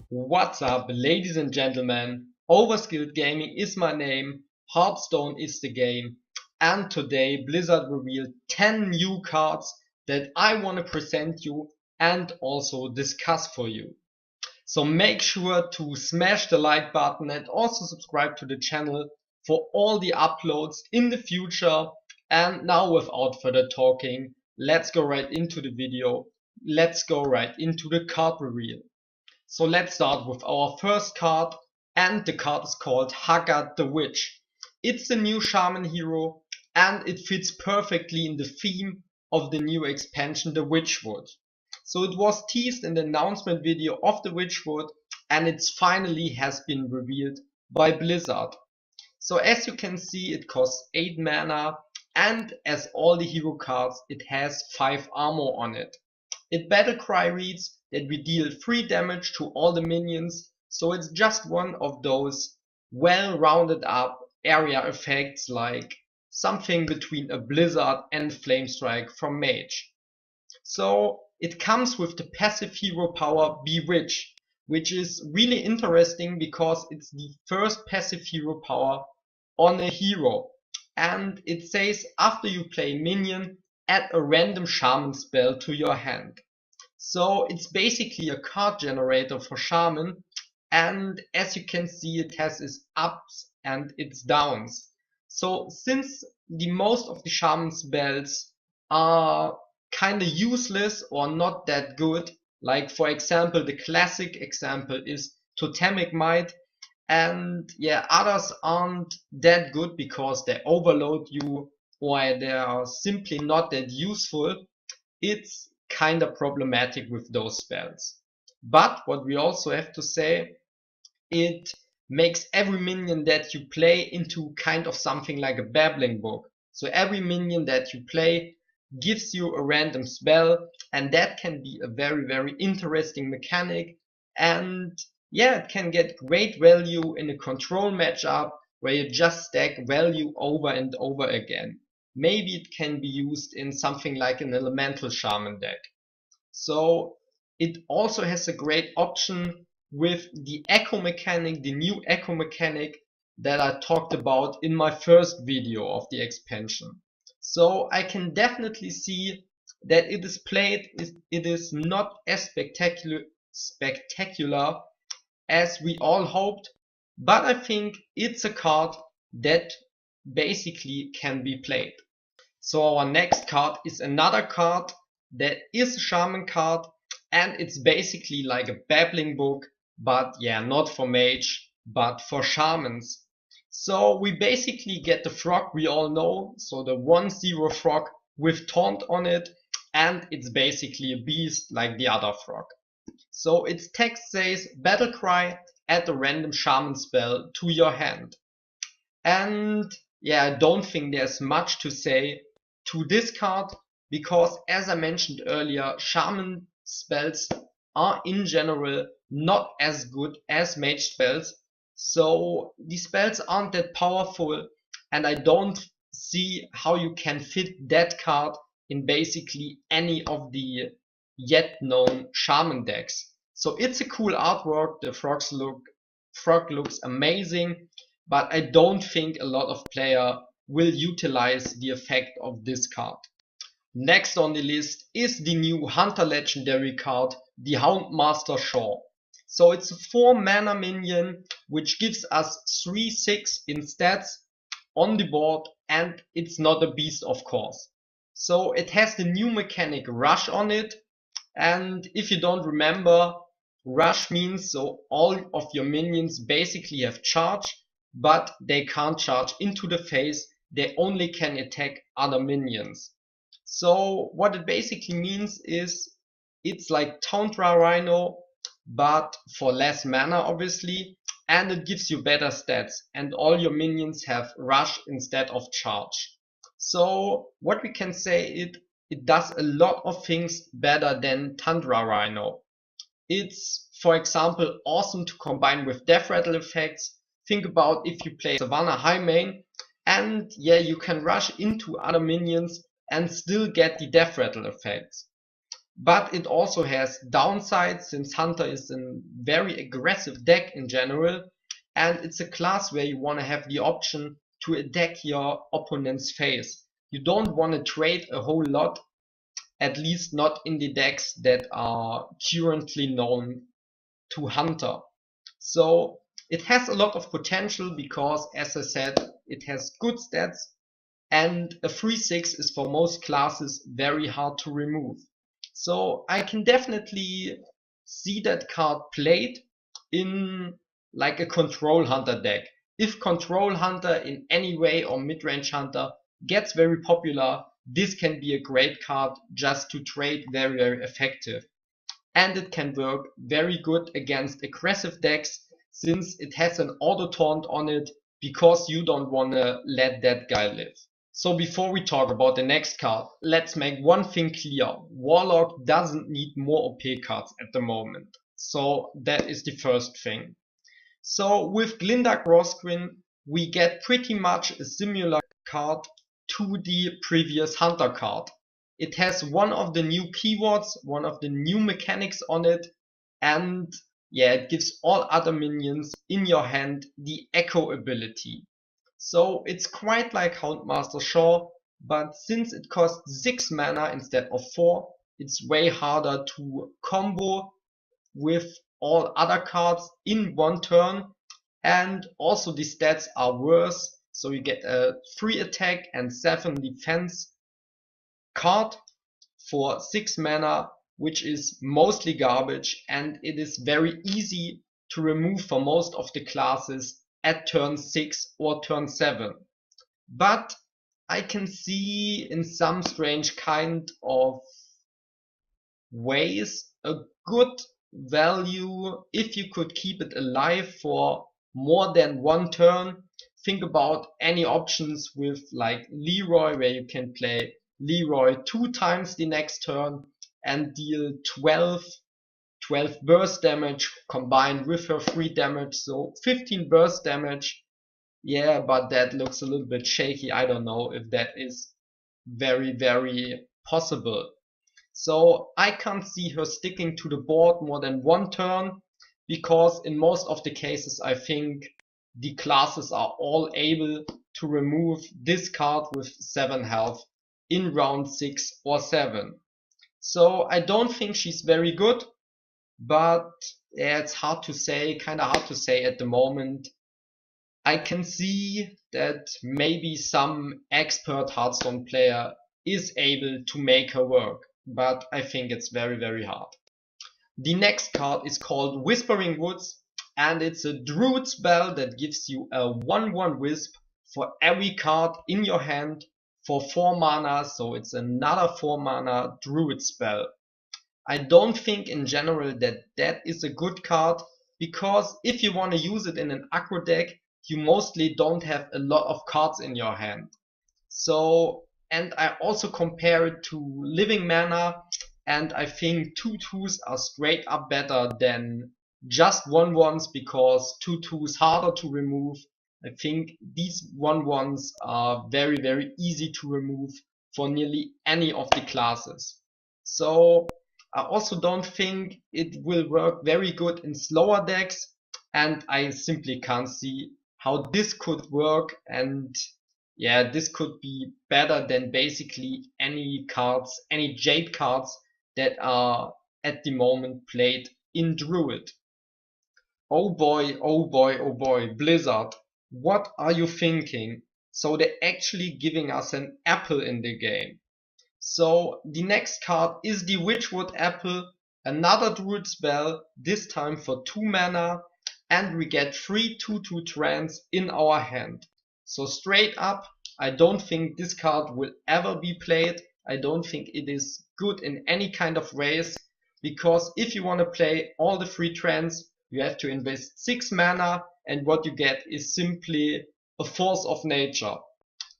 What's up, ladies and gentlemen? Overskilled Gaming is my name, Hearthstone is the game, and today Blizzard revealed 10 new cards that I want to present you and also discuss for you. So make sure to smash the like button and also subscribe to the channel for all the uploads in the future. And now without further talking, let's go right into the video. Let's go right into the card reveal. So let's start with our first card, and the card is called Hagatha the Witch. It's the new Shaman hero and it fits perfectly in the theme of the new expansion, the Witchwood. So it was teased in the announcement video of the Witchwood and it finally has been revealed by Blizzard. So as you can see, it costs 8 mana and as all the hero cards, it has 5 armor on it. It battle cry reads that we deal 3 damage to all the minions, so it's just one of those well rounded up area effects like something between a Blizzard and Flamestrike from Mage. So it comes with the passive hero power Bewitch, which is really interesting because it's the first passive hero power on a hero, and it says after you play minion, add a random Shaman spell to your hand. So it's basically a card generator for Shaman, and as you can see, it has its ups and its downs. So since the most of the Shaman spells are kinda useless or not that good, like for example the classic example is Totemic Might, and yeah, others aren't that good because they overload you or they are simply not that useful, it's kinda problematic with those spells. But what we also have to say, it makes every minion that you play into kind of something like a babbling book. So every minion that you play gives you a random spell, and that can be a very interesting mechanic. And yeah, it can get great value in a control matchup where you just stack value over and over again. Maybe it can be used in something like an elemental shaman deck. So it also has a great option with the echo mechanic, the new echo mechanic that I talked about in my first video of the expansion. So I can definitely see that it is played, it is not as spectacular as we all hoped, but I think it's a card that basically can be played. So our next card is another card that is a Shaman card, and it's basically like a babbling book, but yeah, not for mage, but for shamans. So we basically get the frog we all know, so the 1/0 frog with taunt on it, and it's basically a beast like the other frog. So its text says battle cry, add a random shaman spell to your hand. And yeah, I don't think there's much to say to this card because as I mentioned earlier, shaman spells are in general not as good as mage spells. So these spells aren't that powerful, and I don't see how you can fit that card in basically any of the yet known shaman decks. So it's a cool artwork, the frog looks amazing, but I don't think a lot of players will utilize the effect of this card. Next on the list is the new Hunter Legendary card, the Houndmaster Shaw. So it's a 4 mana minion which gives us 3/6 in stats on the board, and it's not a beast of course. So it has the new mechanic Rush on it, and if you don't remember, Rush means so all of your minions basically have charge, but they can't charge into the face, they only can attack other minions. So what it basically means is it's like Tundra Rhino, but for less mana obviously, and it gives you better stats, and all your minions have rush instead of charge. So what we can say, it does a lot of things better than Tundra Rhino. It's, for example, awesome to combine with death rattle effects. Think about if you play Savannah High Main, and yeah, you can rush into other minions and still get the death rattle effects. but it also has downsides since Hunter is a very aggressive deck in general, and it's a class where you want to have the option to attack your opponent's face. You don't want to trade a whole lot, at least not in the decks that are currently known to Hunter. So it has a lot of potential because, as I said, it has good stats, and a 3/6 is for most classes very hard to remove. So I can definitely see that card played in like a control hunter deck. If control hunter in any way or mid-range hunter gets very popular, this can be a great card just to trade very effective. And it can work very good against aggressive decks since it has an auto taunt on it because you don't wanna let that guy live. So before we talk about the next card, let's make one thing clear. Warlock doesn't need more OP cards at the moment. So that is the first thing. So with Glinda Crowskin, we get pretty much a similar card to the previous Hunter card. It has one of the new keywords, one of the new mechanics on it, and yeah, it gives all other minions in your hand the Echo ability. So it's quite like Houndmaster, sure, but since it costs 6 mana instead of 4, it's way harder to combo with all other cards in one turn, and also the stats are worse, so you get a 3 attack and 7 defense card for 6 mana, which is mostly garbage, and it is very easy to remove for most of the classes at turn 6 or turn 7. But I can see in some strange kind of ways a good value if you could keep it alive for more than one turn. Think about any options with like Leroy, where you can play Leroy 2 times the next turn and deal 12 burst damage combined with her 3 damage, so 15 burst damage. Yeah, but that looks a little bit shaky. I don't know if that is very possible. So I can't see her sticking to the board more than one turn, because in most of the cases I think the classes are all able to remove this card with 7 health in round 6 or 7. So I don't think she's very good, but yeah, it's hard to say, kinda hard to say at the moment. I can see that maybe some expert Hearthstone player is able to make her work, but I think it's very hard. The next card is called Wispering Woods, and it's a druid spell that gives you a 1/1 wisp for every card in your hand for 4 mana, so it's another 4 mana druid spell. I don't think in general that that is a good card, because if you want to use it in an aggro deck, you mostly don't have a lot of cards in your hand. So, and I also compare it to living mana, and I think 2/2s are straight up better than just 1/1s, because 2/2s harder to remove. I think these 1/1s are very easy to remove for nearly any of the classes. So I also don't think it will work very good in slower decks, and I simply can't see how this could work, and yeah, this could be better than basically any cards, any Jade cards that are at the moment played in Druid. Oh boy, oh boy, oh boy, Blizzard, what are you thinking? So they're actually giving us an apple in the game. So the next card is the Witchwood Apple, another druid spell, this time for 2 mana, and we get 3 2/2 trance in our hand. So straight up, I don't think this card will ever be played. I don't think it is good in any kind of ways, because if you want to play all the 3 trance, you have to invest 6 mana, and what you get is simply a force of nature.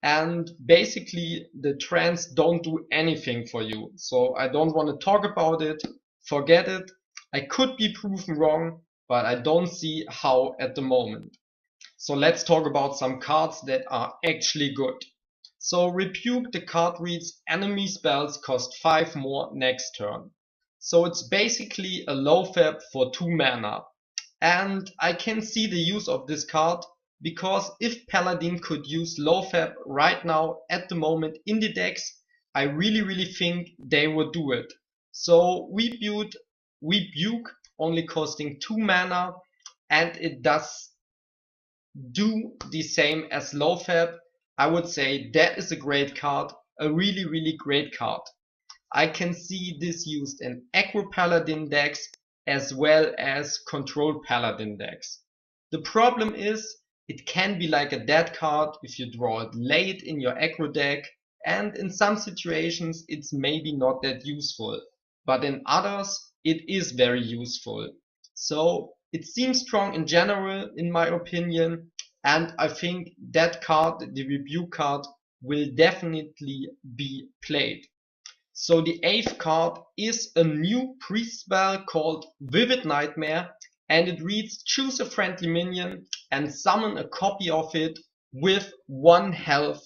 And basically the trance don't do anything for you. So I don't want to talk about it. Forget it. I could be proven wrong, but I don't see how at the moment. So let's talk about some cards that are actually good. So Rebuke, the card reads enemy spells cost 5 more next turn. So it's basically a low fab for 2 mana. And I can see the use of this card, because if Paladin could use low fab right now at the moment in the decks, I really think they would do it. So Rebuke only costing 2 mana, and it does do the same as low fab. I would say that is a great card, a really great card. I can see this used in aggro paladin decks as well as control paladin decks. The problem is it can be like a dead card if you draw it late in your aggro deck, and in some situations it's maybe not that useful, but in others it is very useful. So it seems strong in general in my opinion, and I think that card, the Rebuke card, will definitely be played. So the 8th card is a new priest spell called Vivid Nightmare, and it reads: choose a friendly minion and summon a copy of it with 1 health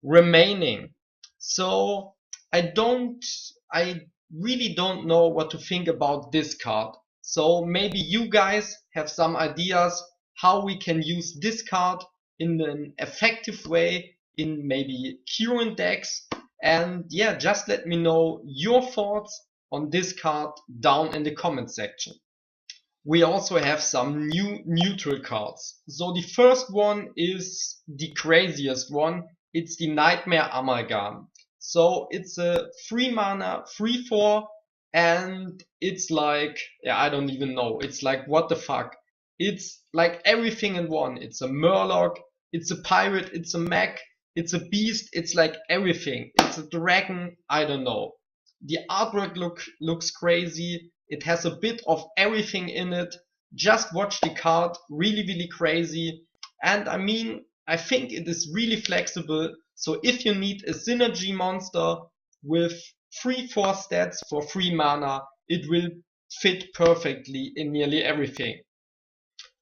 remaining. So I really don't know what to think about this card. So maybe you guys have some ideas how we can use this card in an effective way in maybe current decks. And yeah, just let me know your thoughts on this card down in the comment section. We also have some new neutral cards. So the first one is the craziest one. It's the Nightmare Amalgam. So it's a 3 mana 3/4, and it's like, yeah, I don't even know. It's like, what the fuck? It's like everything in one. It's a Murloc, it's a pirate, it's a mech, it's a beast, it's like everything. It's a dragon, I don't know. The artwork looks crazy. It has a bit of everything in it. Just watch the card, really crazy. And I mean, I think it is really flexible. So if you need a synergy monster with 3/4 stats for 3 mana, it will fit perfectly in nearly everything.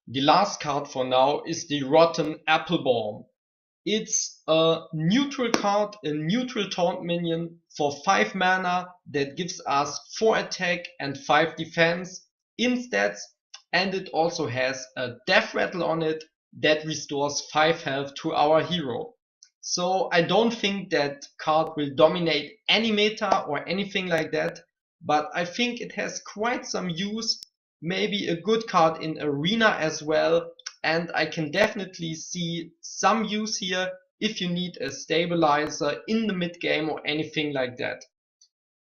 The last card for now is the Rotten Applebaum. It's a neutral card, a neutral taunt minion for 5 mana that gives us 4 attack and 5 defense in stats, and it also has a death rattle on it that restores 5 health to our hero. So I don't think that card will dominate any meta or anything like that, but I think it has quite some use, maybe a good card in arena as well. And I can definitely see some use here if you need a stabilizer in the mid game or anything like that.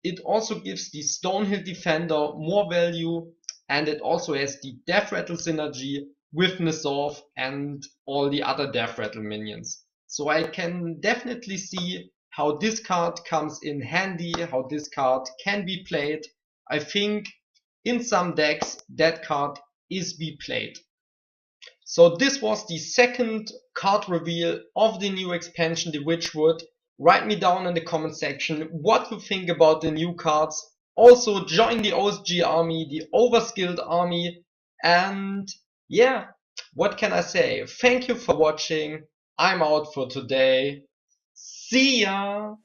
It also gives the Stonehill Defender more value, and it also has the Death Rattle synergy with Nissorf and all the other Death Rattle minions. So I can definitely see how this card comes in handy, how this card can be played. I think in some decks that card is be played. So this was the second card reveal of the new expansion, the Witchwood. Write me down in the comment section what you think about the new cards. Also join the OSG army, the overskilled army. And yeah, what can I say? Thank you for watching. I'm out for today. See ya!